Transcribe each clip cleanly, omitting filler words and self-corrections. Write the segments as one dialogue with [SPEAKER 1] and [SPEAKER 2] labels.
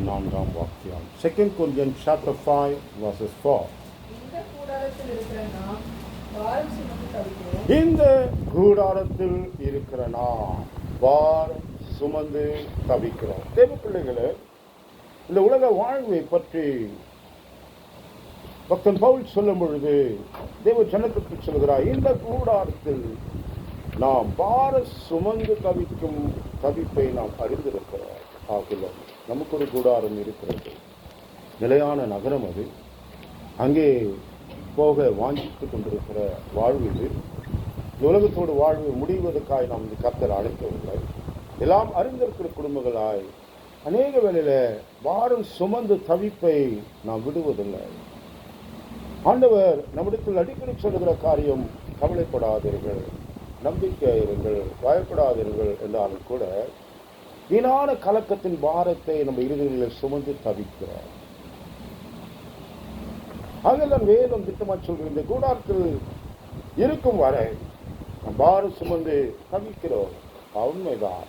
[SPEAKER 1] 4ஆம் வாக்கியம். 2 Corinthians chapter 5 verses 4. இந்த கூடாரத்தில் இருக்கிற நாம் பாரம் சுமந்து தவிக்கிறோம். தேவ பிள்ளைகளே, இந்த உலக வாழ்வை பற்றி பக்தன் பவுல் சொல்லும் பொழுது தேவ ஜனத்துக்கு சொல்கிறார், இந்த கூடாரத்தில் நாம் பார சுமந்து தவிக்கும் தவிப்பை நாம் அறிந்திருக்கிறோம். ஆகவே நமக்கு ஒரு கூடாரம் இருக்கிறது, நிலையான நகரம் அது. அங்கே போக வாஞ்சித்துக் கொண்டிருக்கிற வாழ்வு இது. இந்த உலகத்தோடு வாழ்வு முடிவதற்காக நாம் இந்த கர்த்தர் அழைக்கவில்லை. எல்லாம் அறிந்திருக்கிற குடும்பங்களாய் அநேக வேளையில பாரம் சுமந்து தவிப்பை நாம் விடுவதில்லை. ஆண்டவர் நம்மிடத்தில் அடிக்கடி சொல்லுகிற காரியம், கவலைப்படாதீர்கள், நம்பிக்கையிருங்கள், பயப்படாதீர்கள் என்றாலும் கூட வீணான கலக்கத்தின் பாரத்தை நம்ம இருதயங்களில் சுமந்து தவிக்கிறோம். அதெல்லாம் வேதம் திட்டமாக சொல்கிற இந்த கூடாரத்தில் இருக்கும் வரை பாரம் சுமந்து தவிக்கிறோம். உண்மைதான்.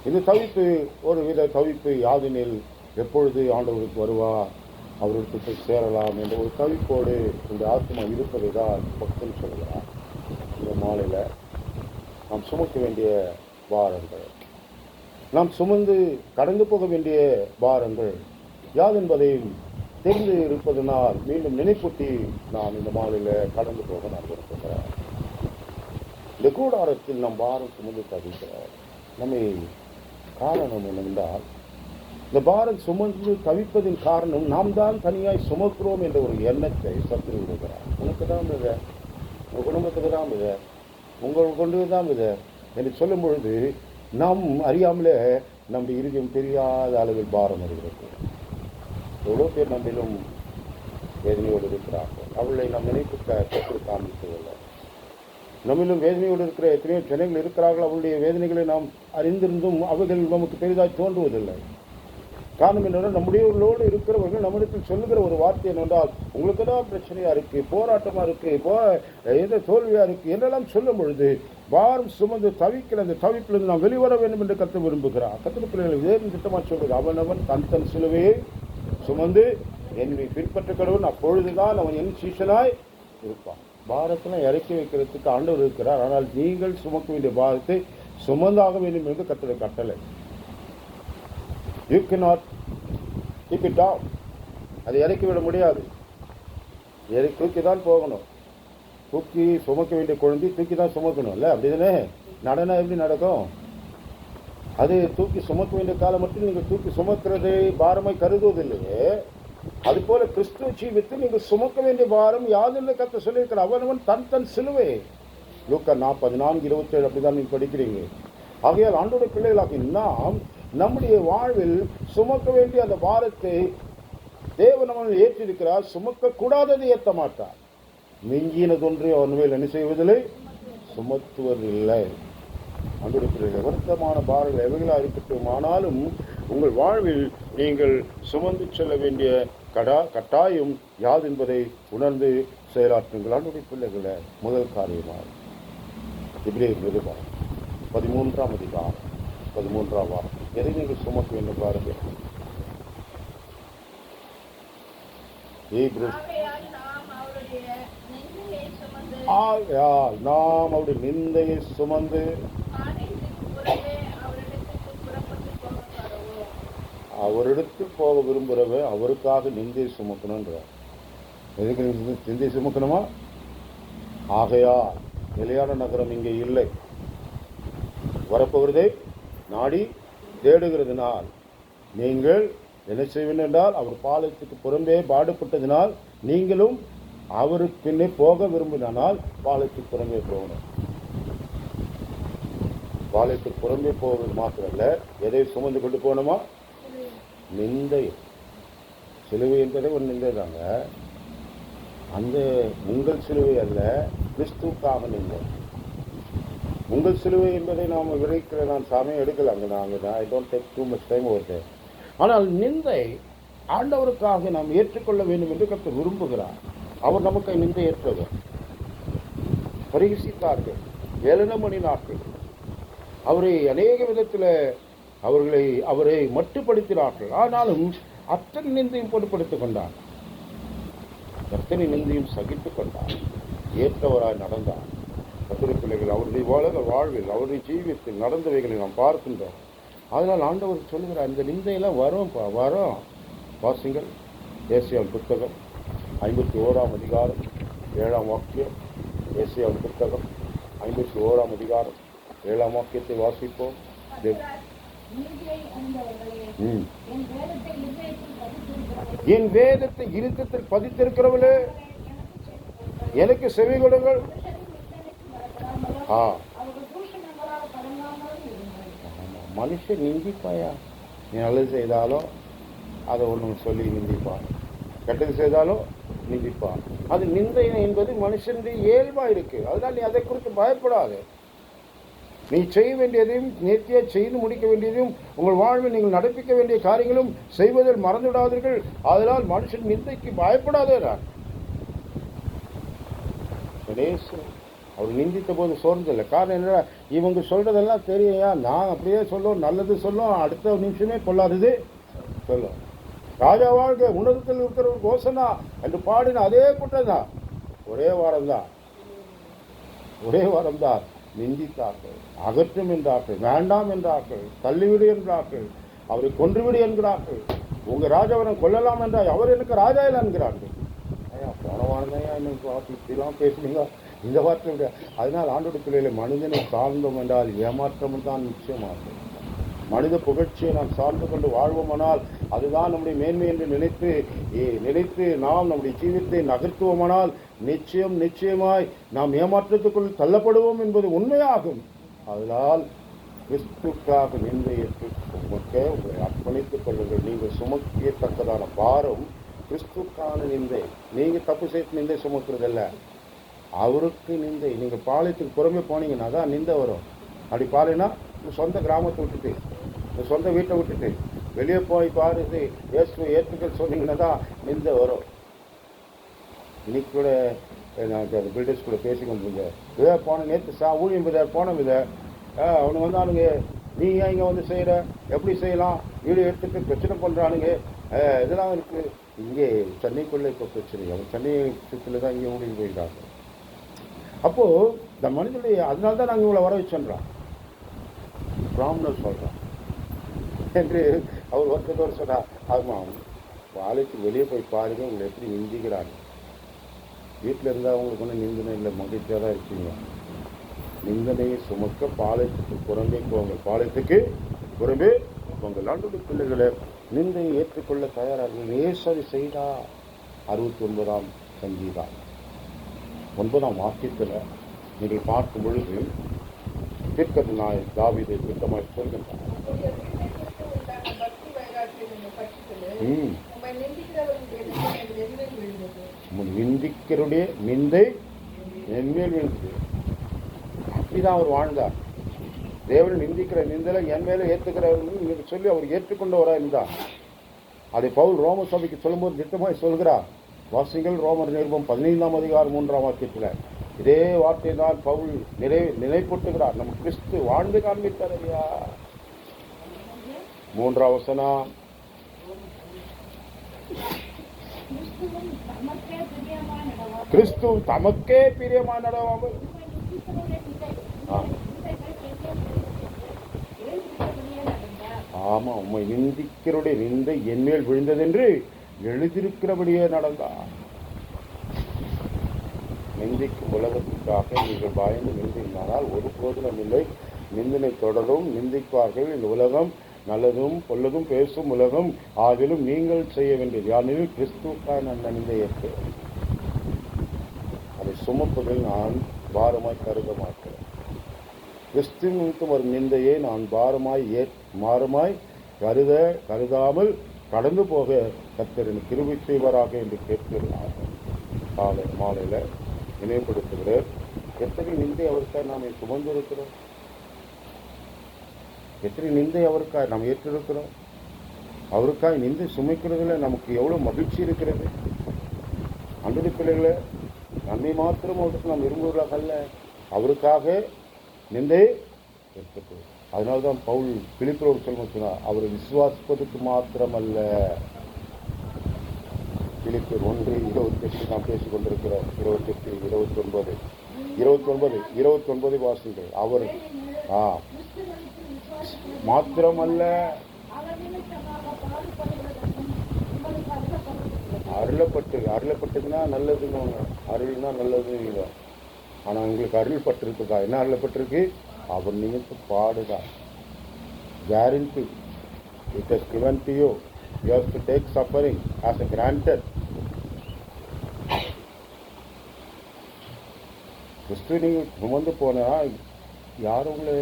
[SPEAKER 1] இந்த தவிப்பு ஒரு வித தவிப்பு யாதெனில், எப்பொழுது ஆண்டவருக்கு வருவார், அவருக்கு போய் சேரலாம் என்ற ஒரு தவிப்போடு இந்த ஆத்மா இருப்பதை தான் பக்தன் சொல்கிறார். இந்த மாலையில் நாம் சுமக்க வேண்டிய பாரங்கள், நாம் சுமந்து கடந்து போக வேண்டிய பாரங்கள் யாதென்பதையும் தெரிந்து இருப்பதனால் மீண்டும் நினைப்பூட்டி நாம் இந்த மாலையில் கடந்து போக நான் விரும்புகிறேன். இந்த கூடாரத்தில் நாம் பாரம் சுமந்து தவிக்கிறோம். நம்மை காரணம் என்னவென்றால், இந்த பாரம் சுமந்து தவிப்பதின் காரணம் நாம் தான் தனியாய் சுமக்கிறோம் என்ற ஒரு எண்ணத்தை சத்துரு விடுகிறார். உனக்கு தான் இதை, உங்கள் குடும்பத்துக்கு தான் இதை, உங்கள் கொண்டு தான் இதை என்று சொல்லும் பொழுது நாம் அறியாமலே நம்முடைய இருதயம் தெரியாத அளவில் பாரம் வருகிறது. எவ்வளோ பேர் நம்மிலும் வேதனையோடு இருக்கிறார்கள். அவளை நாம் நினைத்து கற்று காண்பிக்கவில்லை. நம்மிலும் வேதனையோடு இருக்கிற எத்தனையோ ஜனங்கள் இருக்கிறார்கள். அவளுடைய வேதனைகளை நாம் அறிந்திருந்தும் அவைகள் நமக்கு பெரிதாய் தோன்றுவதில்லை. காரணம் என்னென்றால், நம்முடையவர்களோடு இருக்கிறவர்கள் நம்மிடத்தில் சொல்லுகிற ஒரு வார்த்தை என்னென்றால், உங்களுக்கு தான் பிரச்சனையா இருக்கு, போராட்டமா இருக்கு, எந்த தோல்வியா இருக்கு என்றெல்லாம் சொல்லும் பொழுது பாரம் சுமந்து தவிக்கிற அந்த தவிப்பிலிருந்து நாம் வெளிவர வேண்டும் என்று கற்று விரும்புகிறார். கத்திர பிள்ளைகள் வேறு திட்டமாக சொல்வது, அவனவன் தன் சிலுவையை சுமந்து என்னை பின்பற்ற கடவுள், அப்பொழுதுதான் அவன் என் சீஷனாய் இருப்பான். பாரத்தில் இறக்கி வைக்கிறதுக்கு ஆண்டவர் இருக்கிறார். ஆனால் நீங்கள் சுமக்க வேண்டிய பாரத்தை சுமந்தாக வேண்டும் என்று கர்த்தருடைய கட்டளை. You cannot keep it down. அதை இறக்கி விட முடியாது. தூக்கி தான் போகணும். தூக்கி சுமக்க வேண்டிய குழந்தை தூக்கி தான் சுமக்கணும் இல்லை? அப்படிதானே? நடனம் எப்படி நடக்கும்? அது தூக்கி சுமக்க வேண்டிய காலம் மட்டும் நீங்கள் தூக்கி சுமக்கிறது பாரமாய் கருதுவதில்லையே. அதுபோல கிறிஸ்துவ ஜீவித்து நீங்கள் சுமக்க வேண்டிய பாரம் யாதுன்னு கர்த்தர் சொல்லியிருக்கிற அவனவன் தன் சிலுவை. லூக்கா 4:27 அப்படிதான் நீங்கள் படிக்கிறீங்க. ஆகையால் ஆண்டோடைய பிள்ளைகளாக நாம் நம்முடைய வாழ்வில் சுமக்க வேண்டிய அந்த பாரத்தை தேவன் நம்மை ஏற்றிருக்கிறார். சுமக்க கூடாததை ஏற்ற மாட்டார். மிஞ்சினதொன்றை அவன் மேல் என்ன செய்வதில்லை, சுமத்துவதில்லை. ஆண்டோடைய பிள்ளைகள், வருத்தமான பாரங்கள் எவைகளாக இருக்கட்டும், ஆனாலும் உங்கள் வாழ்வில் நீங்கள் சுமந்து செல்ல வேண்டிய கட்டாயம் யாது என்பதை உணர்ந்து செயலாற்றுங்கள். ஆண்டோடைய பிள்ளைகளை முதல் காரியமாக எபிரேயர் நிருபம் 13ஆம் அதிகாரம் 13ஆம் வாரம் எதை நீங்கள் சுமக்க வேண்டும் பாருங்கள். நாம் அவருடைய நிந்தையை சுமந்து அவரிடத்தில் போக விரும்புகிறவ அவருக்காக நிந்தை சுமக்கணுன்ற. எதுக்கு நிந்தை சுமக்கணுமா? ஆகையா நிலையான நகரம் இங்கே இல்லை, வரப்போகிறதை நாடி தேடுகிறதுனால் நீங்கள் என்ன செய்வேன் என்றால், அவர் பாலத்துக்கு புறம்பே பாடுபட்டதினால் நீங்களும் அவருக்கு பின்னே போக விரும்பினால் பாலத்துக்கு புறம்பே போகணும். பாலத்துக்கு புறம்பே போவது மாத்திரமல்ல, எதை சுமந்து கொண்டு போகணுமா? நிந்தை. சிலுவை என்பதை ஒரு நிந்தை தாங்க. அந்த உங்கள் சிலுவை அல்ல, கிறிஸ்துவுக்காக நிந்தை. உங்கள் சிலுவை என்பதை நாம் விரைக்கிற நான் சமயம் எடுக்கலாங்க. நாங்கள் I don't take too much time over. ஆனால் நிந்தை ஆண்டவருக்காக நாம் ஏற்றுக்கொள்ள வேண்டும் என்று கர்த்தர் விரும்புகிறார். அவர் நமக்கு நிந்தை ஏற்றவர். பரிகசித்தார்கள், ஏளனம் பண்ணினார்கள், அவரை அநேக விதத்தில் அவரை மட்டுப்படுத்தினார்கள். ஆனாலும் அத்தனை நிந்தையும் பொருட்படுத்திக் கொண்டார், அத்தனை நிந்தையும் சகித்துக் கொண்டார், ஏற்றவராய் நடந்தார். கர்த்தருடைய பிள்ளைகள், அவருடைய வாழ்வில் அவருடைய ஜீவியத்தில் நடந்தவைகளை நாம் பார்க்கின்றோம். அதனால் ஆண்டவர் சொல்லுகிறார், இந்த நிந்தையெல்லாம் வரும். வாசிங்கள் ஏசாயாவின் புத்தகம் 51ஆம் அதிகாரம் 7ஆம் வாக்கியம். ஏசாயாவின் புத்தகம் 51ஆம் அதிகாரம் 7ஆம் வாக்கியத்தை வாசிப்போம். என் வேதத்தை இருத்தத்தில் பதித்திருக்கிறவளே, எனக்கு செவி கொடுங்கள். மனுஷன் நிந்திப்பாயா? நீ நல்லது செய்தாலும் அதை ஒன்று சொல்லி நிந்திப்பான், கெட்டது செய்தாலும் நிந்திப்பான். அது நிந்தை என்பது மனுஷனுடைய இயல்பா இருக்கு. அதனால் நீ அதை குறித்து பயப்படாது. நீ செய்ய வேண்டியதையும் நேர்த்தியாக செய்து முடிக்க வேண்டியதையும் உங்கள் வாழ்வில் நீங்கள் நடப்பிக்க வேண்டிய காரியங்களும் செய்வதில் மறந்துவிடாதீர்கள். அதனால் மனுஷன் நிந்தைக்கு பயப்படாதே. அவர் நிந்தித்த போது சோர்ந்தில்லை. காரணம் என்னடா, இவங்க சொல்றதெல்லாம் தெரியா, நான் அப்படியே சொல்லும், நல்லது சொல்லும், அடுத்த நிமிஷமே கொள்ளாதது சொல்லும். ராஜா வாழ்க, உன்னதத்தில் இருக்கிற ஒரு கோசனா என்று பாடின அதே குற்றம் தான். ஒரே வாரம்தான் நிந்தித்தார்கள், அகற்றும் என்றார்கள், வேண்டாம் என்றார்கள், தள்ளிவிடு என்றார்கள், அவரை கொன்றுவிடு என்கிறார்கள். உங்க ராஜாவரம் கொல்லலாம் என்றால் அவர் எனக்கு ராஜா இல்லை என்கிறார்கள். போனவானதையா இப்படிலாம் பேசுனீங்க, இந்த வார்த்தை விட. அதனால் ஆண்டோட பிள்ளைகளை மனிதனை சார்ந்தோம் என்றால் ஏமாற்றம் தான் நிச்சயமாகும். மனித புகழ்ச்சியை நாம் சார்ந்து கொண்டு வாழ்வோமானால் அதுதான் நம்முடைய மேன்மை என்று நினைத்து நாம் நம்முடைய ஜீவித்தை நகர்த்துவோமானால் நிச்சயமாய் நாம் ஏமாற்றத்துக்குள் தள்ளப்படுவோம் என்பது உண்மையாகும். அதனால் கிறிஸ்துக்காக நிந்தையற்று உங்களை அர்ப்பணித்துக் கொள்ளுங்கள். நீங்கள் சுமக்கத்தக்கதான பாரம் கிறிஸ்துக்கான நிந்தை. நீங்கள் தப்பு செய்து நிந்தை சுமக்கிறதில்ல, அவருக்கு நிந்தை. நீங்கள் பாளையத்துக்கு புறமே போனீங்கன்னா தான் நிந்தை வரும். அப்படி பாலைனா சொந்த கிராமத்தை விட்டுட்டு, சொந்த வீட்டை விட்டுட்டு வெளியே போய் பாருது இயேசுவை ஏற்றுக்கள் சொன்னீங்கன்னா தான் நிந்தை வரும். இன்னைக்கு கூட நான் அந்த பில்டர்ஸ் கூட பேசி கொண்டிருந்தேன். இதை போன நேற்று ஊழியம் போன அவனுங்க வந்தானுங்க, நீ ஏன் இங்கே வந்து செய்கிற, எப்படி செய்யலாம், வீடு எடுத்துட்டு பிரச்சனை பண்ணுறானுங்க, இதெல்லாம் இருக்குது. இங்கே சென்னைக்குள்ளே இப்போ பிரச்சனை, அவன் சென்னை சுற்றில் தான் இங்கே ஊழியம் போயிருக்காங்க. அப்போது இந்த மனிதனுடைய அதனால தான் நாங்கள் இவங்களை வர வச்சோன்றான், பிராமணர் சொல்கிறான் என்று அவர் ஒருத்தர் சொன்னார். ஆமாம், பாலைக்கு வெளியே போய் பாருங்க, உங்களை எப்படி நிந்திக்கிறாங்க. வீட்டில் இருந்தால் அவங்களுக்கு ஒன்றும் நிந்தனை இல்லை, மகிழ்ச்சியாக தான் இருக்கீங்க. நிந்தனையை சுமக்க பாளையத்துக்கு புறம்பே போங்க, பாளையத்துக்கு புறம்பே உங்கள் ஆண்டோட பிள்ளைகளை நிந்தையை ஏற்றுக்கொள்ள தயாராக நேசரி செய்தா. 69ஆம் சங்கீதம் 9ஆம் வாக்கியத்தில் நீங்கள் பார்க்கும் பொழுது தீர்க்கது நாய் தாவீதை திட்டமாய் சொல்கின்றார். நிந்திக்கிறருடைய நிந்தை என்மேல் விழுந்தது. அப்படிதான் அவர் வாழ்ந்தார். தேவன் நிந்திக்கிற நிந்தையில என் மேல ஏற்றுக்கிறவர்கள் சொல்லி அவர் ஏற்றுக்கொண்டவரா இருந்தார். அதை பவுல் ரோம சபைக்கு சொல்லும்போது திட்டமாய் சொல்கிறார். வாசிங்கள் ரோமர் நிருபம் 15ஆம் அதிகாரம் 3ஆம் வாக்கியத்தில் இதே வார்த்தை தான் பவுல் நினைப்பூட்டுகிறார். நம்ம கிறிஸ்து வாழ்ந்து காண்பித்தார் ஐயா. 3ஆம் வசனம், கிறிஸ்து தமக்கே பிரியமாய் நடவாமல். ஆமா, உண்மை நிந்திக்கிறோடைய நிந்தை என்மேல் விழுந்ததென்று எழுதியிருக்கிறபடியே நடந்தார். நிந்திக்கும் உலகத்திற்காக நீங்கள் பயந்து நிந்தினானால் ஒரு போதிலும் இல்லை. நிந்தனை தொடரும், நிந்திப்பார்கள். இந்த உலகம் நல்லதும் பொல்லதும் பேசும் உலகம். ஆகிலும் நீங்கள் செய்ய வேண்டியது யாரெனில் கிறிஸ்துவுக்காக நான் நிந்தையேற்று அதை சுமப்பதில் நான் பாரமாய் கருத மாட்டேன். கிறிஸ்துவுக்கு வரும் நிந்தையை நான் பாரமாய் கருதாமல் கடந்து போக கர்த்தர் கிருபை செய்வாராக என்று கேட்கிறார். காலை மாலையில் நினைவுபடுத்துகிறார். எத்தனை நிந்தை அவருக்காக நாம் சுமந்திருக்கிறோம், எத்தனை நிந்தை அவருக்காக நாம் ஏற்றிருக்கிறோம். அவருக்காக நிந்தை சுமைக்கிறதுல நமக்கு எவ்வளோ மகிழ்ச்சி இருக்கிறது. அன்புடைய பிள்ளைகளை நன்மை மாத்திரம் அவருக்கு நாம் விரும்புவதாக அல்ல, அவருக்காக நிந்தை ஏற்பட்டு அதனால்தான் பவுல் பிலிப்பியரோடு சொன்னார், அவரை விசுவாசிப்பதற்கு மாத்திரமல்ல. பிலிப்பியர் 1:28 நாம் பேசிக் கொண்டிருக்கிறோம். 28, 29 வாசிங்கள். அவர் மாத்திரமல்ல, அருளப்பட்டதுன்னா நல்லதுங்க. அருள்னா நல்லதுங்க. ஆனால் உங்களுக்கு அருள் பட்டிருக்குதா? என்ன அருளப்பட்டிருக்கு? அவர் நிமித்து பாடுதான். Guarantee. It is given to you. You have to take suffering as a granted. கிறிஸ்துவ நீங்கள் சுமந்து போனால் யாரும் உங்களை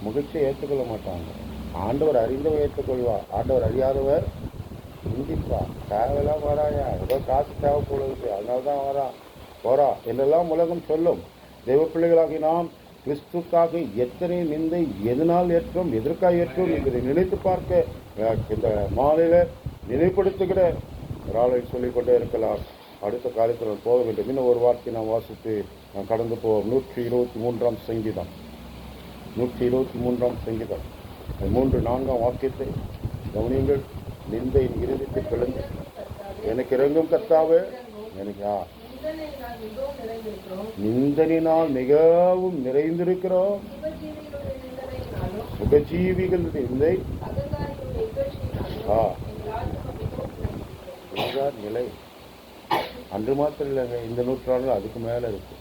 [SPEAKER 1] மகிழ்ச்சியை ஏற்றுக்கொள்ள மாட்டாங்க. ஆண்டவர் அறிந்தவர் ஏற்றுக்கொள்வார், ஆண்டவர் அறியாதவர் சிந்திப்பா. தேவையெல்லாம் வராயா, ஏதோ காசு தேவை போல இருக்கு, அதனால தான் வரா என்றெல்லாம் உலகம் சொல்லும். தெய்வ பிள்ளைகளாகி நாம் கிறிஸ்துக்காக எத்தனை நிந்தை எதனால் ஏற்றோம், எதற்காக ஏற்றோம் என்பதை நினைத்து பார்க்க இந்த மாலையில நினைப்படுத்துகிற ஒரு ஆளை சொல்லிக்கொண்டே இருக்கலாம். அடுத்த காலத்தில் போக வேண்டும். இன்னும் ஒரு வார்த்தை நாம் வாசித்து நாம் கடந்து போவோம். 123 சங்கீதம். 123 சங்கீதம் 3-4 வாக்கியத்தை கவனியுங்கள். நிந்தையின் இறுதிக்கு பிளந்து எனக்கு இறங்கும் கர்த்தாவே, எனக்கு நிந்தனினால் மிகவும் நிறைந்திருக்கிறோம். சுகஜீவிகள் நிந்தை நிலை அன்று மாத்திரம் இல்லைங்க, இந்த நூற்றாண்டு அதுக்கு மேல இருக்கு.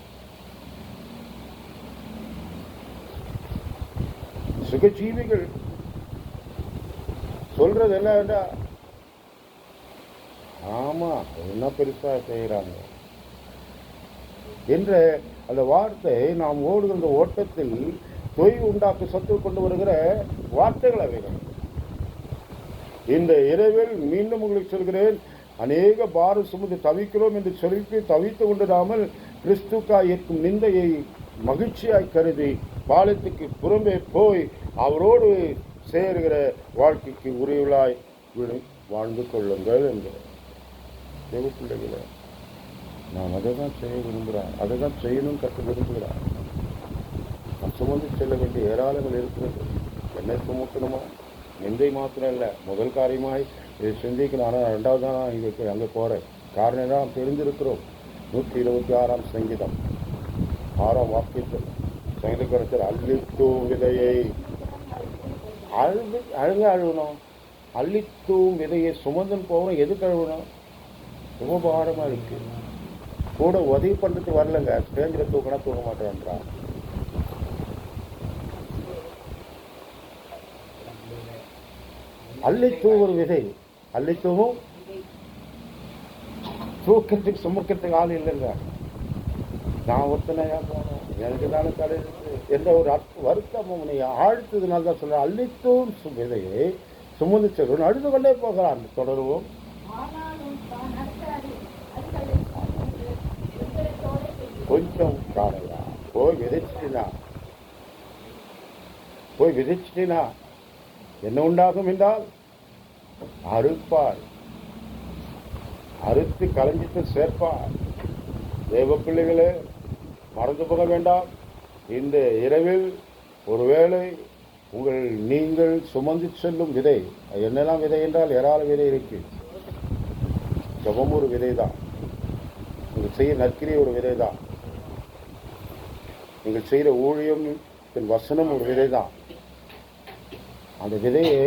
[SPEAKER 1] சுகஜீவிகள் சொல்றது என்ன? ஆமா, என்ன பெருசா செய்யறாங்க என்ற அந்த வார்த்தை நாம் ஓடுகின்ற ஓட்டத்தில் தொய்வு உண்டாக்க சத்து கொண்டு வருகிற வார்த்தைகள் அவைகள். இந்த இரவில் மீண்டும் உங்களுக்கு சொல்கிறேன், அநேக பாரம் சுமந்து தவிக்கிறோம் என்று சொல்லி தவித்து கொண்டிடாமல் கிறிஸ்துக்காய் இருக்கும் நிந்தையை மகிழ்ச்சியாய் கருதி பாலத்துக்கு புறம்பே போய் அவரோடு சேருகிற வாழ்க்கைக்கு உரியவளாய் வாழ்ந்து கொள்ளுங்கள் என்கிற தேவ பிள்ளைகளை நான் அதை தான் செய்ய விரும்புகிறேன், அதை தான் செய்யணும்னு கற்று விரும்புகிறேன். நான் சுமந்து செல்ல வேண்டிய ஏராளங்கள் இருக்கிறது. என்னை சுமக்கணுமா? நிந்தை மாத்திரம் இல்லை, முதல் காரியமாய் இதை சிந்திக்கணும். ஆனால் 2வது தான் நான் இங்கே அங்கே போகிறேன். காரணம் தான் தெரிந்திருக்கிறோம். 126 சங்கீதம் 6 வாக்கியத்தில் சங்கீதக்காரத்தில் அள்ளித்தூம் விதையை அழுகணும். அள்ளித்தூம் விதையை சுமந்துன்னு போகணும். எதுக்கு அழுகணும்? ரொம்ப பாரமாக இருக்கு. கூட உதவி பண்ணுறதுக்கு வரலங்க. ஸ்டேஜில் தூக்கினா தூக்க மாட்டேன்றான். அள்ளித்தூம் ஒரு விதை, அள்ளித்தூவும் தூக்கத்துக்கு சுமக்கிறதுக்கு ஆள் இல்லைங்க. நான் ஒருத்தனையா போனேன், எனக்கு தானே கடை இருக்கு என்ற ஒரு வருத்தம் அவனை ஆழ்த்ததுனால தான் சொல்றேன். அள்ளித்தூம் விதையை சுமந்து செல்வன் அழுது கொண்டே போகிறான். தொடருவோம். கொஞ்சம் காணையா போய் விதைச்சிட்டினா என்ன உண்டாகும் என்றால் அறுப்பார், அறுத்து களைஞ்சிட்டு சேர்ப்பார். தேவ பிள்ளைகளே, மறந்து போக வேண்டாம். இந்த இரவில் ஒருவேளை நீங்கள் சுமந்து செல்லும் விதை என்னெல்லாம் விதை என்றால் ஏராள விதை இருக்கு. ஜபம் ஒரு விதை தான். நீங்கள் செய்ய நற்கிரி ஒரு விதை தான். நீங்கள் செய்கிற ஊழியம் வசனம் ஒரு விதை தான். அந்த விதையை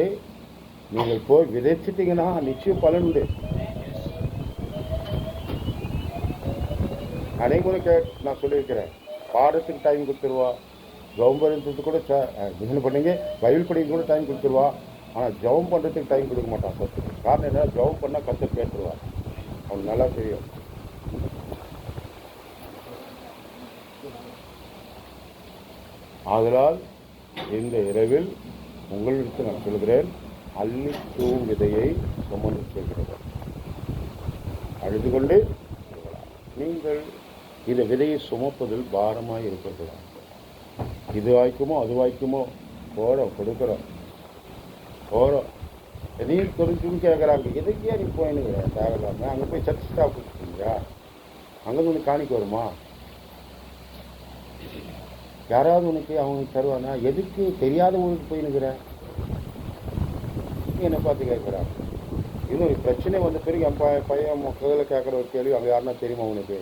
[SPEAKER 1] நீங்கள் போய் விதைச்சிட்டீங்கன்னா நிச்சயம் பலன் உண்டு. அனைவரை நான் சொல்லியிருக்கிறேன், பாடத்துக்கு டைம் கொடுத்துருவா, ஜவம் கூட பிசினஸ் பண்ணிங்க, பைபிள் படிக்க கூட டைம் கொடுத்துருவா. ஆனால் ஜவம் பண்ணுறதுக்கு டைம் கொடுக்க மாட்டான் சத்துக்கு. காரணம் என்ன? ஜவம் பண்ணால் கற்று கேட்டுருவா. அவனுக்கு நல்லா தெரியும். ஆதலால் இந்த இரவில் உங்களுக்கு நான் சொல்கிறேன், அள்ளித்தூம் விதையை சுமந்து செல்கிறது. அழுது கொண்டு நீங்கள் இந்த விதையை சுமப்பதில் பாரமாக இருக்கிறதா? இது வாய்க்குமோ அது வாய்க்குமோ கொடுக்குறோம். எதையும் தெரிஞ்சுன்னு கேட்குறாங்க. எதுக்கே நீ போயினுங்க தேவையில்லாமல்? அங்கே போய் சர்ச் ஸ்டாப் கொடுத்துருக்கீங்களா? அங்கே வந்து காணிக்க வருமா? யாராவது உனக்கு அவனுக்கு தருவானா? எதுக்கு தெரியாத ஊருக்கு போயினுக்கிற? என்னை பார்த்து கேட்குறான். இன்னொரு பிரச்சனை வந்த பிறகு என் பையன் முதல்ல கேட்குற ஒரு கேள்வி, அங்கே யாருன்னா தெரியுமா உனக்கு?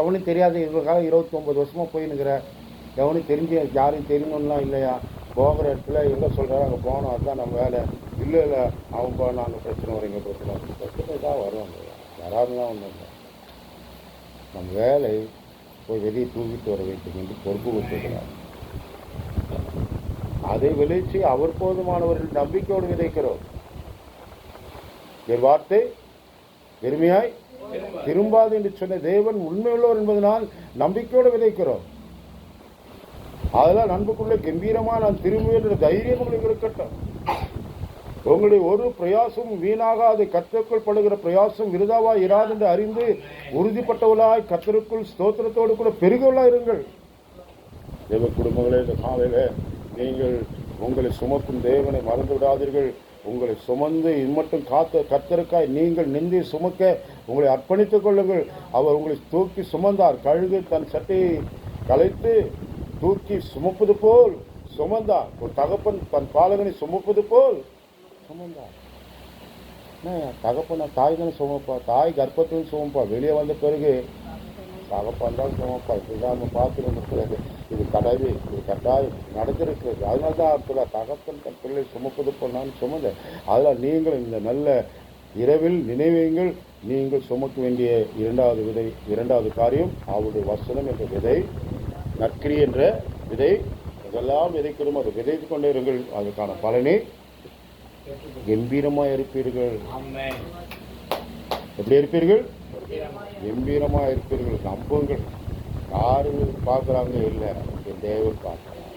[SPEAKER 1] எவனும் தெரியாது. இவ்வளோ காலம் 29 வருஷமாக போயினுக்கிற, எவனும் தெரிஞ்சு யாரும் தெரியணும்லாம் இல்லையா? போகிற இடத்துல எங்கே சொல்கிறாரோ அங்கே போகணும், அதுதான் நம்ம வேலை. இல்லை இல்லை அவன் போனால் அங்கே பிரச்சனை வரும், இங்கே பிரச்சனை தான் வரும். யாராருலாம் ஒன்றும் இல்லை. நம்ம வேலை போய் வெளியே தூக்கிட்டு வர வேண்டும் என்று பொறுப்பு கொடுத்துக்கிறார். அதை விளைச்சி அவர் போதுமானவர்கள் நம்பிக்கையோடு விதைக்கிறோம். என் வார்த்தை பெருமையாய் திரும்பாது என்று சொன்ன தேவன் உண்மையுள்ளவர் என்பதனால் நம்பிக்கையோடு விதைக்கிறோம். அதெல்லாம் நண்புக்குள்ளே கம்பீரமா நான் திரும்புவேன் என்ற தைரியம் உங்களுக்கு இருக்கட்டும். உங்களுடைய ஒரு பிரயாசம் வீணாகாது. கர்த்தருக்குள் படுகிற பிரயாசம் விருதாவாய் இராது என்று அறிந்து உறுதிப்பட்டவர்களாய் கர்த்தருக்குள் ஸ்தோத்திரத்தோடு கூட பெருகவர்களாய் இருங்கள். தேவ குடும்பங்களே, இந்த காலையில நீங்கள் உங்களை சுமக்கும் தேவனை மறந்து விடாதீர்கள். உங்களை சுமந்து இம்மட்டும் காத்த கர்த்தருக்காய் நீங்கள் நிந்தி சுமக்க உங்களை அர்ப்பணித்துக் கொள்ளுங்கள். அவர் உங்களை தூக்கி சுமந்தார். கழுகு தன் சட்டையை கலைத்து தூக்கி சுமப்பது போல் சுமந்தார். ஒரு தகப்பன் தன் பாலகனை சுமப்பது போல் சுமந்தார். தகப்பன தாய் தானே சுமப்பா, தாய் கர்ப்பத்தில் சுமப்பா, வெளியே வந்த பிறகு தகப்பன் தான் சுமப்பா. இதுதான் நம்ம பார்த்துருக்கிறது. இது கடவுள், இது கட்டாயம் நடந்திருக்கிறது. அதனால தான் அர்த்தம் தகப்பன் தன் பிள்ளை சுமப்பது போல் நான் சுமந்தேன். அதனால் நீங்கள் இந்த நல்ல இரவில் நினைவுங்கள். நீங்கள் சுமக்க வேண்டிய இரண்டாவது காரியம் அவருடைய வசனம் என்ற விதை, நற்கிரி என்ற விதை. இதெல்லாம் விதைக்கணும். அதை விதைத்து கொண்டே இருங்கள். அதுக்கான பலனை கம்பீரமாக இருப்பீர்கள். எப்படி இருப்பீர்கள்? கம்பீரமாக இருப்பீர்கள். நம்புங்கள். யாரு பார்க்குறாங்க? இல்லை, என் தேவன் பார்க்கிறார்.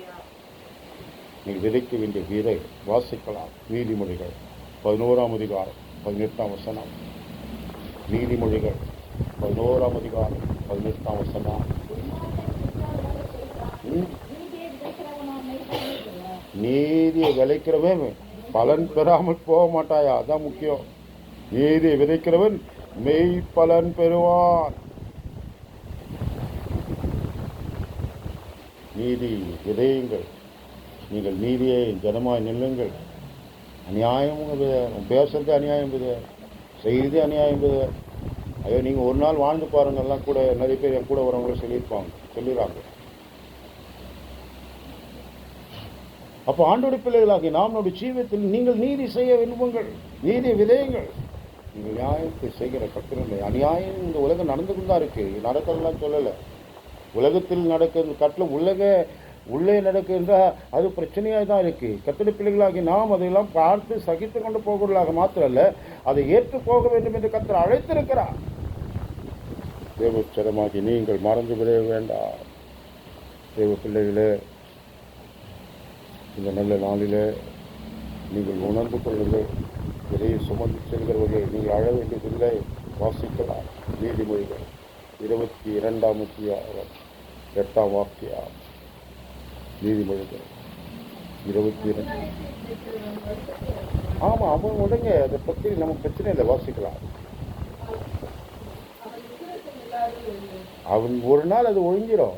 [SPEAKER 1] நீங்கள் விதைக்க வேண்டிய விதை வாசிக்கலாம். நீதிமொழிகள் 11ஆம் அதிகாரம் 18ஆம் வசனம். நீதிமொழிகள் 11ஆம் அதிகாரம் 18ஆம் வசனம். நீதியை விளைக்கிறவன் பலன் பெறாமல் போக மாட்டாயா? அதான் முக்கியம். நீதியை விதைக்கிறவன் மெய் பலன் பெறுவான். நீதி விதையுங்கள். நீங்கள் நீதியை ஜனமாய் நில்லுங்கள். அநியாயம் பேசுறது அநியாயம் இது, செய்து அநியாயம் இது. ஐயோ, நீங்கள் ஒரு நாள் வாழ்ந்து பாருங்கள்லாம் கூட நிறைய பேர் என் கூட வரவங்களும் சொல்லிடுறாங்க. அப்போ ஆண்டோட பிள்ளைகளாகி நம்முடைய ஜீவியத்தில் நீங்கள் நீதி செய்ய விரும்புங்கள். நீதி விதையுங்கள். நீங்கள் நியாயத்தை செய்கிற கட்டுரை. அநியாயம் இந்த உலகம் நடந்து கொண்டா இருக்கு. நடக்கலாம் சொல்லலை. உலகத்தில் நடக்கிற கட்டில் உள்ளே நடக்கின்ற அது பிரச்சனையாக தான் இருக்கு. கர்த்தருடைய பிள்ளைகளாகி நாம் அதையெல்லாம் பார்த்து சகித்து கொண்டு போகிறவர்களாக மாத்திரல்ல, அதை ஏற்று போக வேண்டும் என்று கர்த்தர் அழைத்திருக்கிறார். தேவச்சரமாகி நீங்கள் மறந்து விட வேண்டாம். தேவ பிள்ளைகளே, இந்த நல்ல நாளில் நீங்கள் உணர்ந்து கொள்ளுங்கள். இதையை சுமந்து செல்கிறவர்கள் நீங்கள் அழ வேண்டியதில்லை. வாசிக்கலாம். நீதிமொழிகள் 22ஆம் அதிகாரம் 8ஆம் வாக்கியம். நீதிமொழிகள் 22. ஆமாம், அவன் உடனே அதை பற்றி நம்ம பிரச்சனை இல்லை. வாசிக்கலாம். அவன் ஒரு நாள் அது ஒழுங்கிடும்.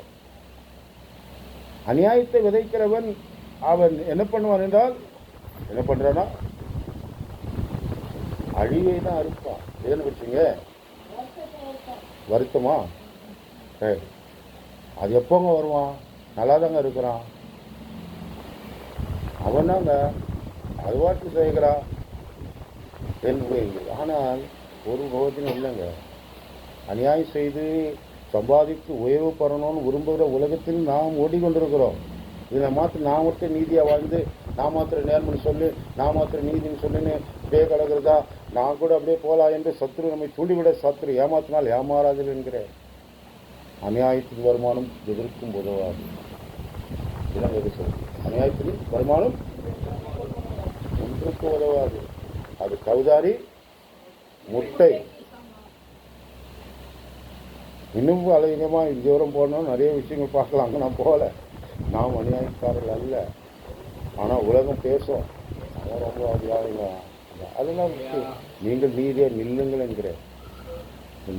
[SPEAKER 1] அநியாயத்தை விதைக்கிறவன் அவன் என்ன பண்ணுவான் என்றால், என்ன பண்றானா? அழிவை தான் அறுப்பான். எதுன்னு வச்சுங்க, வருத்தமா? அது எப்போங்க வருவான்? நல்லா தாங்க இருக்கிறான். அவன் தாங்க அது வாட்டு செய்கிறான் என்று. ஆனால் ஒரு ரோஜனை இல்லைங்க. அநியாயம் செய்து சம்பாதித்து உயர்வு பெறணும்னு விரும்புகிற உலகத்தில் நாம் ஓடிக்கொண்டிருக்கிறோம். இதில் மாத்திரம் நான் மட்டும் நீதியாக வாழ்ந்து, நான் மாத்திரம் நேர்மணி சொல்லு, நான் மாத்திரம் நீதினு சொல்லுன்னு அப்படியே கிடக்கிறதா? நான் கூட அப்படியே போகலாம் என்று சத்துரு நம்மை தூண்டிவிட சத்துரு ஏமாத்தினால் ஏமாறாது என்கிற அநியாயத்தின் வருமானம் எதற்கும் உதவாது. இதான் எது சொல்லு. அநியாயத்தின் வருமானம் ஒன்றுக்கும் உதவாது. அது கவுதாரி முட்டை. இன்னும் அதிகமாக இந்த தூரம் போனோம், நிறைய விஷயங்கள் பார்க்கலாங்க. நான் போகலை. நாம் அநியாயக்காரர்கள் அல்ல. ஆனால் உலகம் பேசும். அவன் ரொம்ப அதிகாரிங்க. அதெல்லாம் நீங்கள் நீதியை நில்லுங்கள் என்கிறேன்.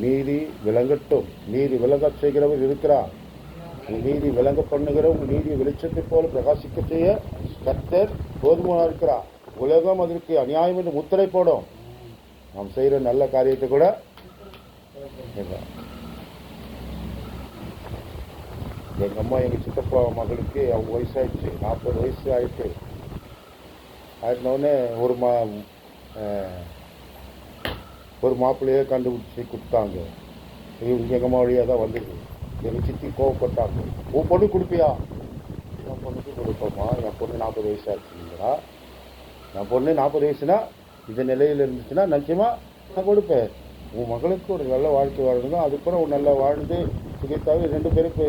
[SPEAKER 1] நீதி விளங்கட்டும். நீதி விளங்க செய்கிறவர் இருக்கிறார். உங்கள் நீதி விளங்க பண்ணுகிற உங்கள் நீதியை வெளிச்சத்தை போல பிரகாசிக்க செய்ய கர்த்தர் போதுமான இருக்கிறார். உலகம் அதற்கு அநியாயம் என்று முத்திரை போடும். நாம் செய்கிற நல்ல காரியத்தை கூட எங்கள் அம்மா எங்கள் சித்தப்பா மகளுக்கு அவங்க வயசாயிடுச்சு, 40 வயசு ஆயிடுச்சு. ஆயிட்டோடனே ஒரு மாப்பிள்ளையே கண்டுபிடிச்சி கொடுத்தாங்க. எங்கள் அம்மா வழியாக தான் வந்தது. எங்கள் சித்தி கோவப்பட்டாங்க. உன் பொண்ணு கொடுப்பியா? என் பொண்ணுக்கு கொடுப்போம்மா, என் பொண்ணு 40 வயசு ஆச்சுங்களா? என் பொண்ணு 40 வயசுனா இந்த நிலையில் இருந்துச்சுன்னா நிச்சயமாக நான் கொடுப்பேன். உன் மகளுக்கு ஒரு நல்ல வாழ்க்கை வாழணும், அதுக்கப்புறம் ஒரு நல்ல வாழ்ந்து சுகித்தாவே 2 பேருக்கு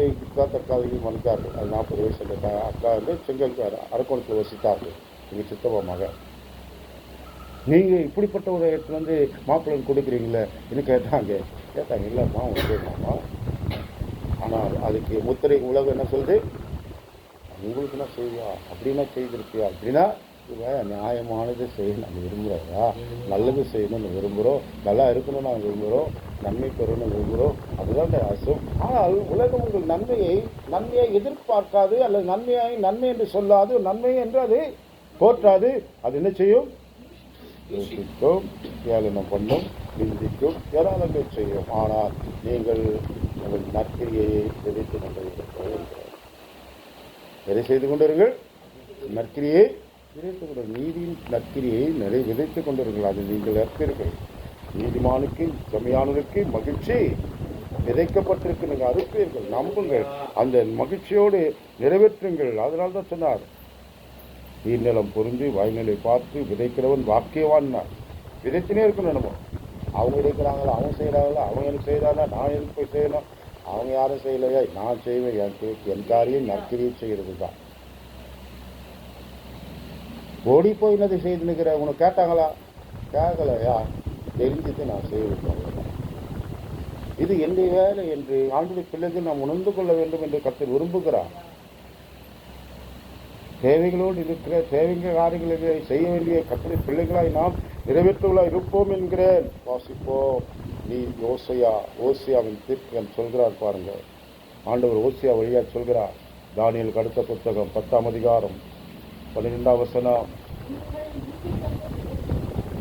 [SPEAKER 1] தற்காலிகள் வந்தார்கள். அது 40 வயசு அந்த அக்கா வந்து செங்கல் அரக்கோணத்தில் வசித்தார்கள் எங்கள் சித்தப்பா மகன். நீங்கள் இப்படிப்பட்ட ஒரு இடத்துல வந்து மாப்பிள்ளை கொடுக்குறீங்களே என்ன கேட்டாங்க. இல்லைம்மா உங்களுக்குமாம்மா, ஆனால் அதுக்கு முத்திரை உலகம் என்ன சொல்லுது, உங்களுக்குன்னா செய்வியா, அப்படின்னா செய்திருப்பியா, அப்படின்னா நியாயமானது செய்யணும் நாங்கள் விரும்புகிறோம்யா, நல்லது செய்யணும்னு விரும்புகிறோம், நல்லா இருக்கணும்னு நாங்கள் விரும்புகிறோம், நன்மை பெறணும்னு விரும்புகிறோம், அதுதான் ஆசம். ஆனால் உலகம் உங்கள் நன்மையை எதிர்பார்க்காது, அல்லது நன்மை என்று சொல்லாது, நன்மை என்று அது போற்றாது. அது என்ன செய்யும்? யோசிக்கும், ஏளனம் பண்ணும், நிந்திக்கும், ஏராளங்கள் செய்யும். ஆனால் நீங்கள் உங்கள் நற்கிரியை விதைத்து கொண்டிருக்கிறீர்கள். எதை செய்து கொண்டிருங்கள்? நற்கிரியை விதைத்துக் கொண்டு, நீதியின் நற்கிரியை விதைத்துக் கொண்டிருங்கள். அது நீங்கள் அற்பீர்கள். நீதிமானுக்கு செம்மையானவருக்கு மகிழ்ச்சி விதைக்கப்பட்டிருக்கு, நீங்கள் அறுப்பீர்கள். நம்புங்கள், அந்த மகிழ்ச்சியோடு நிறைவேற்றுங்கள். அதனால தான் சொன்னார், நீர்நிலம் பொருந்தி வாய்நிலை பார்த்து விதைக்கிறவன் வாக்கியவான். விதைத்தினே இருக்கணும். நம்ம அவங்க விதைக்கிறாங்களா, அவங்க செய்கிறாங்களா, அவங்க எனக்கு செய்கிறாங்களா, நான் எனக்கு போய் செய்யணும், அவங்க யாரும் செய்யலையா, நான் செய்வேன். என் காரியம் நற்கிரியை செய்கிறது தான். ஓடி போய் என்னது செய்து நிற்கிற, உனக்கு கேட்டாங்களா, கேட்கலையா, தெரிஞ்சுட்டு நான் செய்வேன். இது என்னுடைய வேலை என்று ஆண்டுடைய பிள்ளைகள் நாம் உணர்ந்து கொள்ள வேண்டும் என்று கர்த்தர் விரும்புகிறார். தேவைகளோடு இருக்கிற தேவைங்க காரியங்களை செய்ய வேண்டிய கர்த்தருடைய பிள்ளைகளாய் நாம் நிறைவேற்றுவதாக இருப்போம் என்கிறேன். வாசிப்போம். நீ ஓசியாவின் தீர்க்கன் சொல்கிறார் பாருங்க. ஆண்டவர் ஓசியா வழியா சொல்கிறார். தானியேலுக்கு அடுத்த புத்தகம் 10ஆம் அதிகாரம் 12ஆம் வசனம்.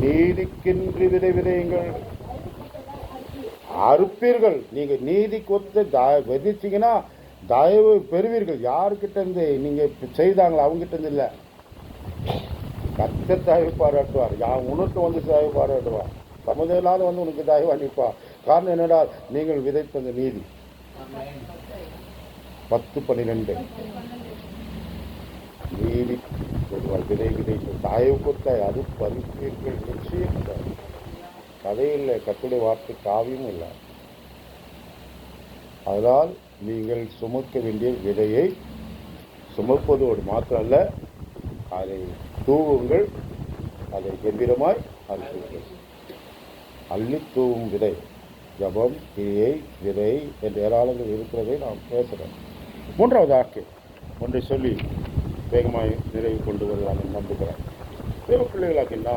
[SPEAKER 1] நீதிக்கென்று விதையுங்கள், அறுப்பீர்கள். நீங்க நீதிக்கு ஒத்த விதைச்சிங்கன்னா தயவு பெறுவீர்கள். யாருக்கிட்ட இருந்து நீங்க செய்தாங்களா அவங்ககிட்ட இருந்து இல்லை, கர்த்தர் தயவு பாராட்டுவார். உனக்கு வந்து தயவு பாராட்டுவார். சமுதாயம் வந்து உனக்கு தயவு அனுப்பார். காரணம் என்னடா, நீங்கள் விதைப்பது நீதி. 10:12 நீதி விதை தயவு கொடுத்த அது பறிப்பீர்கள். நிச்சயம் கதையில் கர்த்தருடைய வார்த்தை காவியம் இல்லை. அதனால் நீங்கள் சுமக்க வேண்டிய விதையை சுமப்பதோடு மாத்திரமல்ல, அதை தூவுங்கள், அதை கம்பீரமாய் அறுப்பீர்கள். அள்ளி தூவும் விதை, ஜபம், கிரியை, விதை என்ற ஏராளங்கள் இருக்கிறதை நாம் பேசுகிறோம். 3வது ஒன்றை சொல்லி வேகமாய் நிறைவு கொண்டு வருவாங்க நம்புகிறேன். தேவ பிள்ளைகளாக்கின்னா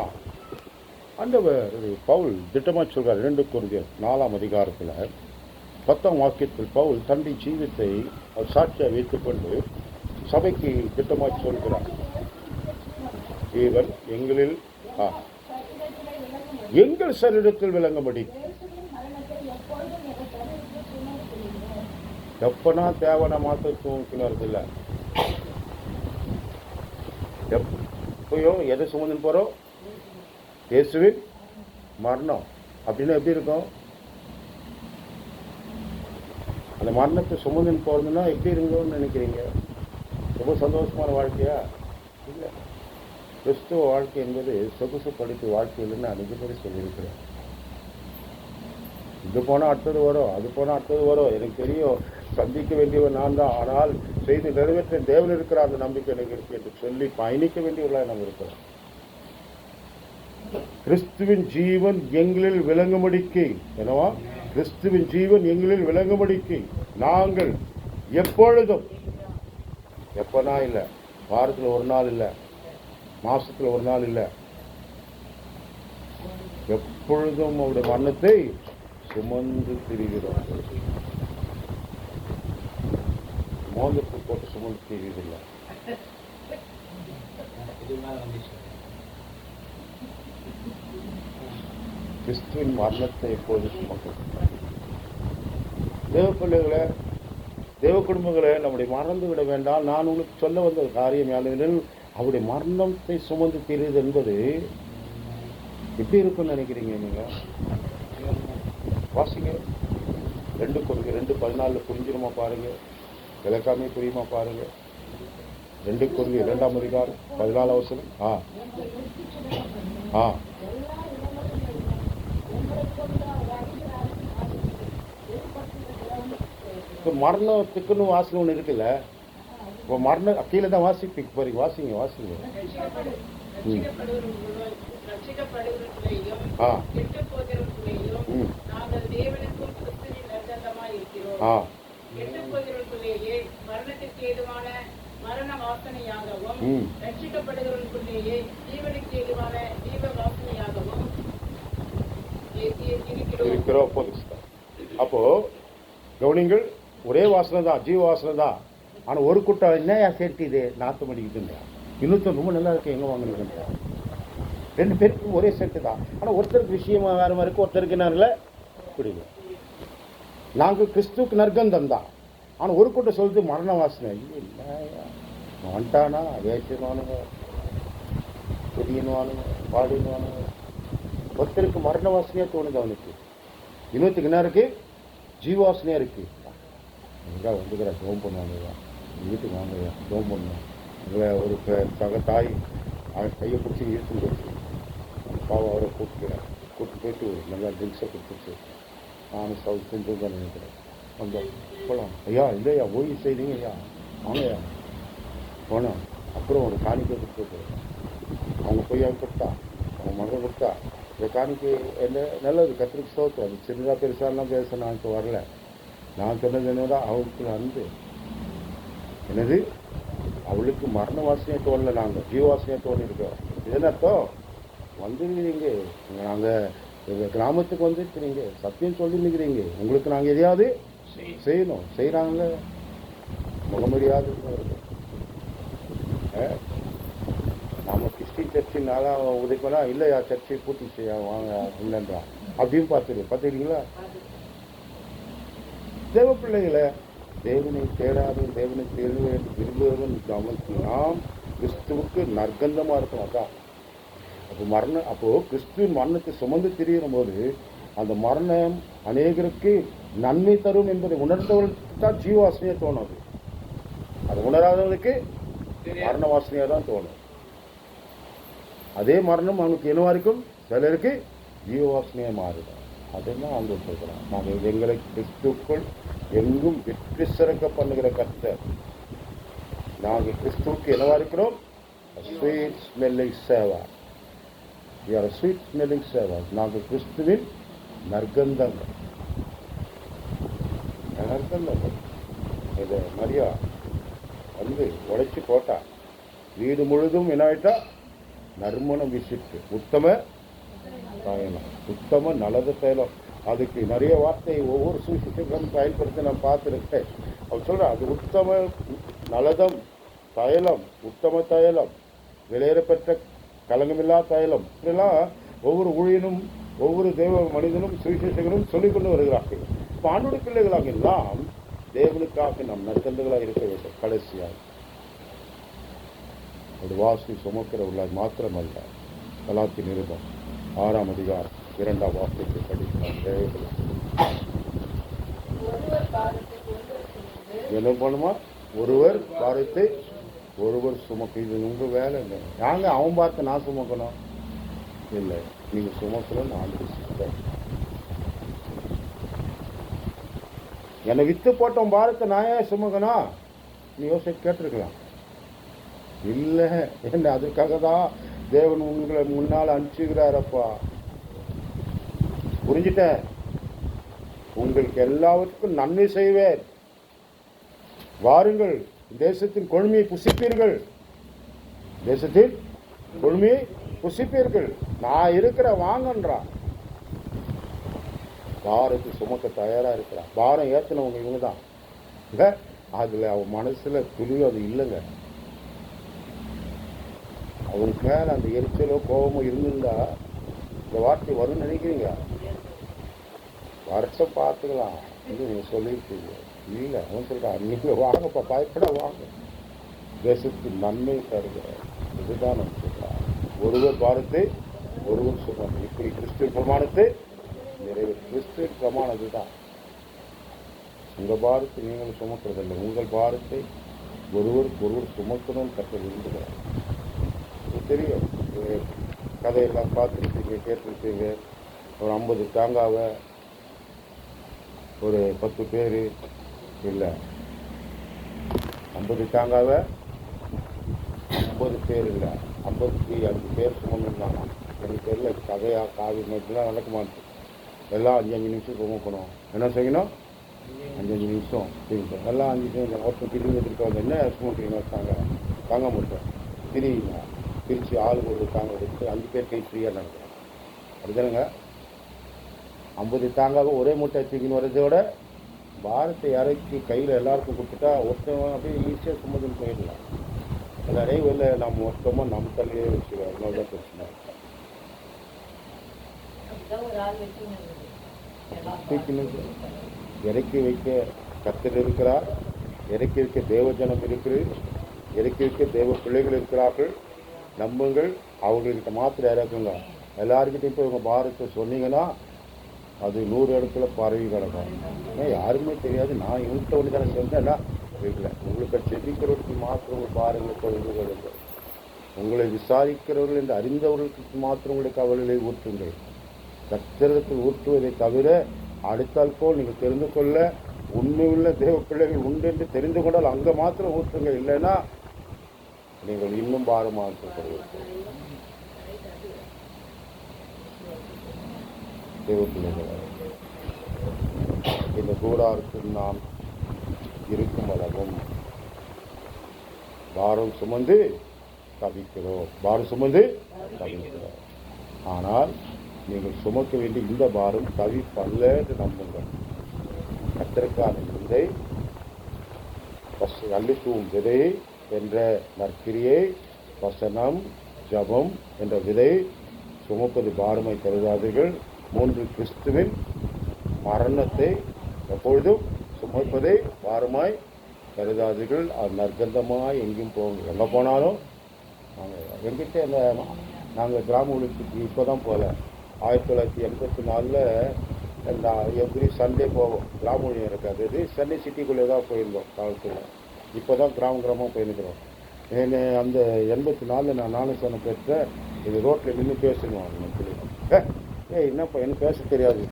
[SPEAKER 1] ஆண்டவர் பவுல் திட்டமாக சொல்கிறார். 2 கொரிந்தியர் 4ஆம் அதிகாரத்தில் 10ஆம் வாக்கியத்தில் பவுல் தன்னுடைய ஜீவித்தை அவர் சாட்சியாக வைத்துக்கொண்டு சபைக்கு திட்டமாக சொல்கிறார். இவர் எங்கள் சரீரத்தில் விளங்கும்படி எப்பனா தேவனை மாற்ற தூக்கினது இல்லை. எப்பயோ எதை சுமந்துன்னு போகிறோம்? இயேசுவின் மரணம். அப்படின்னா எப்படி இருக்கும்? அந்த மரணத்தை சுமந்துன்னு போகிறதுன்னா எப்படி இருங்கன்னு நினைக்கிறீங்க? ரொம்ப சந்தோஷமான வாழ்க்கையா? இல்லை. கிறிஸ்துவ வாழ்க்கை என்பது சொகுசு படிப்பு வாழ்க்கை இல்லைன்னு அனைவரை சொல்லியிருக்கிறேன். இது போனால் அடுத்தது வரும், அது போனால் அடுத்தது வரும், எனக்கு தெரியும், சந்திக்க வேண்டியவர் நான் தான், ஆனால் செய்து நிறைவேற்ற தேவன் இருக்கிற அந்த நம்பிக்கை எனக்கு இருக்கு என்று சொல்லி பயணிக்க வேண்டியவர்களாக நாம் இருக்கிறோம். கிறிஸ்துவின் ஜீவன் எங்களில் விளங்கும்படிக்கு, என்னவா? கிறிஸ்துவின் ஜீவன் எங்களில் விளங்கும்படிக்கு நாங்கள் எப்பொழுதும், எப்பனா இல்லை, வாரத்தில் ஒரு நாள் இல்லை, மாசத்தில் ஒரு நாள் இல்லை, எப்பொழுதும் அவருடைய மரணத்தை சுமந்து திரிகிறோம். மோந்தத்தை போட்டு சுமந்து தெரியுதில்லை. கிறிஸ்துவின் மரணத்தை எப்போது சுமக்க தேவ பிள்ளைகளை, தேவ குடும்பங்களை நம்முடைய மறந்து விட வேண்டாம். நான் உங்களுக்கு சொல்ல வந்த காரியம் யாதெனில், அவருடைய மரணத்தை சுமந்து தெரியுது என்பது எப்படி இருக்குன்னு நினைக்கிறீங்க நீங்க? வாசிங்க 2:14 புரிஞ்சிருமா பாருங்க, விளக்காமே புரியுமா பாருங்க. 2 Corinthians 2ஆம் அதிகாரம் 14ஆம் வசனம். இப்போ மரணத்துக்குன்னு வாசனை ஒன்று இருக்குல்ல. இப்போ மரண கீழே தான் வாசிப்பீங்க பாருங்க. வாசிங்க வாசிங்க. அப்போ கவனிங்கள், ஒரே வாசனை தான், ஜீவ வாசனை தான். ஆனால் ஒரு கூட்டம் என்னையா சேர்த்து இது நாத்தம் அடிக்குதுன்ற, இன்னொருத்தர் ரொம்ப நல்லா இருக்கு எங்கே வாங்கினதுன்ற, 2 பேருக்கு ஒரே சேர்த்து தான். ஆனால் ஒருத்தருக்கு விஷயமா வேறு மாதிரி இருக்கு, ஒருத்தருக்கு என்ன இல்லை புரியல. நாங்கள் கிறிஸ்துவுக்கு நற்கந்தம் தான். ஆனால் ஒரு கூட்டம் சொல்லுது மரண வாசனை. இல்லையா வந்துட்டானா வேஷமானுங்க, புதியனுவானுங்க, பாடினுவானுங்க. ஒருத்தருக்கு மரண வாசனையாக தோணுது அவனுக்கு, இன்னொருத்துக்கு என்ன இருக்கு ஜீவாசனையாக இருக்குது. எங்கே வந்துக்கிற டோம் பண்ணுவாங்கய்யா, வீட்டுக்கு வாங்கய்யா டோம் பண்ணுவோம். எங்களை ஒரு சக தாய் அவன் கையை பிடிச்சி இழுத்துட்டு போச்சு. அந்த பாவம் அவரை கூப்பிட்டு போயிட்டு நல்லா ட்ரிங்க்ஸை கொடுத்துச்சு. நானும் செஞ்சு தான் நினைக்கிறேன். வந்தோம் போகலாம். ஐயா இல்லையா ஓய்வு செய்தீங்க ஐயா, வாங்கய்யா போனோம். அப்புறம் ஒரு காணிக்கை கொடுத்து அவங்க போய் அவன் கொடுத்தா, அவங்க மகன் கொடுத்தா. இந்த காணிக்கை என்ன நல்லது, கத்திரிக்கு சோத்து. அது சின்னதாக பெருசாலாம் பேச நான் இப்போ வரல. நான் சொன்னது என்னடா, அவளுக்கு அன்பு என்னது, அவளுக்கு மரண வாசனையை தோணலை, நாங்கள் ஜீவவாசனையை தோணிருக்கோம். இது அர்த்தம் வந்துருக்கிறீங்க, நாங்கள் எங்கள் கிராமத்துக்கு வந்துருக்கிறீங்க, சத்தியம் சொல்லிருக்கிறீங்க, உங்களுக்கு நாங்கள் எதையாவது செய்யணும். செய்கிறாங்கள முகமடியாது. நம்ம கிறிஸ்டின் சர்ச்சினால உதைக்கனா இல்லையா, சர்ச்சை பூர்த்தி செய்ய வாங்க இல்லைன்றான் அப்படின்னு பார்த்துருக்கீங்களா? தேவ பிள்ளைகளை, தேவனை தேடாது தேவனை தேர்வு விரும்புவதன் நமக்கு நாம் கிறிஸ்துவுக்கு நற்கந்தமாக இருக்கும். அதான் அப்போ கிறிஸ்துவின் மரணத்தை சுமந்து திரியும் போது அந்த மரணம் அநேகருக்கு நன்மை தரும் என்பதை உணர்ந்தவர்களுக்கு தான் ஜீவாசனையாக தோணும். அது உணராதவர்களுக்கு மரண வாசனையாக தான் தோணும். அதே மரணம் அவனுக்கு என்னவா இருக்கும், சிலருக்கு ஜீவவாசனையாக மாறுதான். அதெல்லாம் அவங்க சொல்கிறான். நாங்கள் எங்களை கிறிஸ்துக்குள் எங்கும் வெற்றி சிறக்க பண்ணுகிற கர்த்தர். நாங்கள் கிறிஸ்துவுக்கு என்னவா இருக்கிறோம், sweet smelling Seva. Sweet smelling Seva. நாங்கள் கிறிஸ்துவின் நற்கந்தங்கள். நற்கந்தங்கள் இதை மரியா வந்து உடைச்சி போட்டா, வீடு முழுதும் என்ன ஆயிட்டா, நறுமணம் வீசிட்டு உத்தம தைலம், உத்தம நலத தைலம். அதுக்கு நிறைய வார்த்தை ஒவ்வொரு சுவிசேஷங்களும் பயன்படுத்தி நான் பார்த்துருக்கேன். அவர் சொல்கிறேன், அது உத்தம நலதம் தைலம், உத்தம தைலம், விலையேறப்பெற்ற கலங்கமில்லா தைலம். இப்படிலாம் ஒவ்வொரு ஊழியனும் ஒவ்வொரு தேவ மனிதனும் சுவிசேஷங்களும் சொல்லிக்கொண்டு வருகிறார்கள். இப்போ ஆண்டுடைய பிள்ளைகளாக எல்லாம் தேவனுக்காக நாம் நற்கந்துகளாக இருக்க வேண்டும். கடைசியாக ஒரு வாசி சுமக்கிற உள்ளார் மாத்திரமல்ல, கலாத்தி நிருபம் 6ஆம் அதிகாரம் 2ஆம் வார்த்தைக்கு படிக்கிறார். என்ன பண்ணுமா, ஒருவர் பாரத்தை ஒருவர் சுமக்க. இது உங்கள் வேலை இல்லை. நாங்க அவன் பார்த்து நான் சுமக்கணும் இல்லை, நீங்கள் சுமக்கணும்னு ஆண்டு என்னை வித்து போட்டோம் பாரத்தை நான் ஏன் சுமக்கணும் நீ யோசிச்சு கேட்டிருக்கலாம். இல்லை, என்ன அதுக்காக தான் தேவன் உங்களை முன்னால் அனுப்பிச்சுக்கிறாரப்பா. புரிஞ்சுட்டேன், உங்களுக்கு எல்லாவற்றுக்கும் நன்மை செய்வேன், வாருங்கள், தேசத்தின் கொழுமையை புசிப்பீர்கள், தேசத்தின் கொழுமையை புசிப்பீர்கள், நான் இருக்கிற வாங்கன்றான். பாரத்தை சுமக்க தயாரா இருக்கிறான். பாரம் ஏற்றினவங்க இவங்க தான். அதில் அவன் மனசில் துளியும் அது இல்லைங்க. அவனுக்கு மேலே அந்த எரிச்சலோ கோபமோ இருந்திருந்தா இந்த வார்த்தை வரும்னு நினைக்கிறீங்க? வருஷம் பார்த்துக்கலாம் இது நீங்கள் சொல்லியிருக்கீங்க. இல்லை, அவன் சொல்கிறான், நீங்கள் வாங்கப்பா, பயப்பட வாங்க, தேசத்தின் நன்மை தருகிறார். இதுதான் நம்ம சொல்கிறான். ஒருவர் பாரத்தை ஒருவர் சுமந்து, இப்படி கிறிஸ்துவின் பிரமாணத்தை நிறைவேற்ற. கிறிஸ்துவின் பிரமாணம் இதுதான். உங்கள் பாரத்தை நீங்கள் சுமக்கிறதில்லை, உங்கள் பாரத்தை ஒருவருக்கு ஒருவர் சுமக்கணும்னு கற்று விரும்புகிறார். தெரியும், கதையெல்லாம் பார்த்துருப்பீங்க, கேட்டிருப்பீங்க. ஒரு 50 தேங்காவை ஒரு 10 பேர் இல்லை, 50 தேங்காவை 50 பேர் இல்லை, 55 பேர் சுமந்துருந்தாங்க. எனக்கு தெரியல, கதையா காவி மட்டும்லாம் நடக்க மாட்டேன். எல்லாம் 5-5 நிமிஷம் சுமக்கணும். என்ன செய்யணும்? 5-5 நிமிஷம் திரும்ப எல்லாம் 5 நிமிஷம். ஒருத்தர் திரும்பி எடுத்துகிட்டு வந்து என்ன சுமக்கிறீங்க? தாங்க மாட்டேன், திரியுங்க. பிரித்து ஆளுக்கு ஒரு தாங்க எடுத்து 5 பேர் கை ஃப்ரீயாக நடக்கிறேன். அப்படிதானுங்க. 50 தாங்காக ஒரே மூட்டை தூக்கின்னு வர்றதோட பாரத்தை இறக்கி கையில் எல்லாருக்கும் கொடுத்துட்டா ஒருத்தவங்க அப்படியே ஈஸியாக சுமந்துன்னு போயிடலாம். எல்லாரையும் வெளில நம்ம மொத்தமாக நம்ம தலையே வச்சுருவோம். அதனால தான் பிரச்சனை. இறக்கி வைக்க கர்த்தர் இருக்கிறார், இறக்கி வைக்க தேவஜனம் இருக்கிறது, இறக்கி வைக்க தேவ பிள்ளைகள் இருக்கிறார்கள். நம்புங்கள், அவங்கள்கிட்ட மாத்திரம் இறக்குங்க. எல்லாருக்கிட்டையும் போய் உங்கள் பாரத்தை சொன்னீங்கன்னா அது 100 இடத்துல பரவி கிடக்கும். ஆனால் யாருமே தெரியாது. நான் இவன்கிட்ட ஒன்று தானே சொன்னேன்னா வீட்டில் உங்களுக்கு செபிக்கிறவர்களுக்கு மாத்திரம் உங்கள் பாருங்கள், பொழுது கொள்ளுங்கள். உங்களை விசாரிக்கிறவர்கள் என்று அறிந்தவர்களுக்கு மாத்திரம் உங்களை கவலையை ஊற்றுங்கள். கர்த்தரிடத்தில் ஊற்றுவதை தவிர அடுத்தால் போல் நீங்கள் தெரிந்து கொள்ள உண்மையுள்ள தேவ பிள்ளைகள் உண்டு என்று தெரிந்து கொண்டால் அங்கே மாத்திரம் ஊற்றுங்க. இல்லைன்னா நீங்கள் இன்னும் பாரமாக இருக்கப்படுவீர்கள். தேவ பிள்ளைகள், இந்த கூடாரத்தில் நாம் இருக்கும் அளவும் பாரம் சுமந்து தவிக்கிறோம், பாரம் சுமந்து தவிக்கிறோம். ஆனால் நீங்கள் சுமக்க வேண்டிய இந்த பாரம் தவிப்பல்ல என்று நம்புங்கள். கர்த்தருக்கான விதை, அள்ளித்தூவும் விதை என்ற நற்கிரியை, வசனம், ஜபம் என்ற விதை சுமப்பது பாரமை கருதாதீர்கள். 3 கிறிஸ்துவின் மரணத்தை எப்பொழுதும் சுமப்பதை பாரமாய் கருதாதீர்கள். அது நற்கந்தமாய் எங்கேயும் போங்க. எங்கே போனாலும் நாங்கள் எங்கிட்ட நாங்கள் கிராம ஒழிப்புக்கு இப்போ தான் போகல. 1984 எவ்ரி சண்டே போவோம். கிராம ஒழியம் இருக்காது, இது சென்னை சிட்டிக்குள்ளே தான் போயிருந்தோம் காலத்தில். இப்போ தான் கிராமமாக போயிருக்கிறோம். அந்த 84 நான் ஞானஸ்தானம் பெற்ற இது ரோட்டில் நின்று பேசணும். என்னப்பா எனக்கு பேச தெரியாது.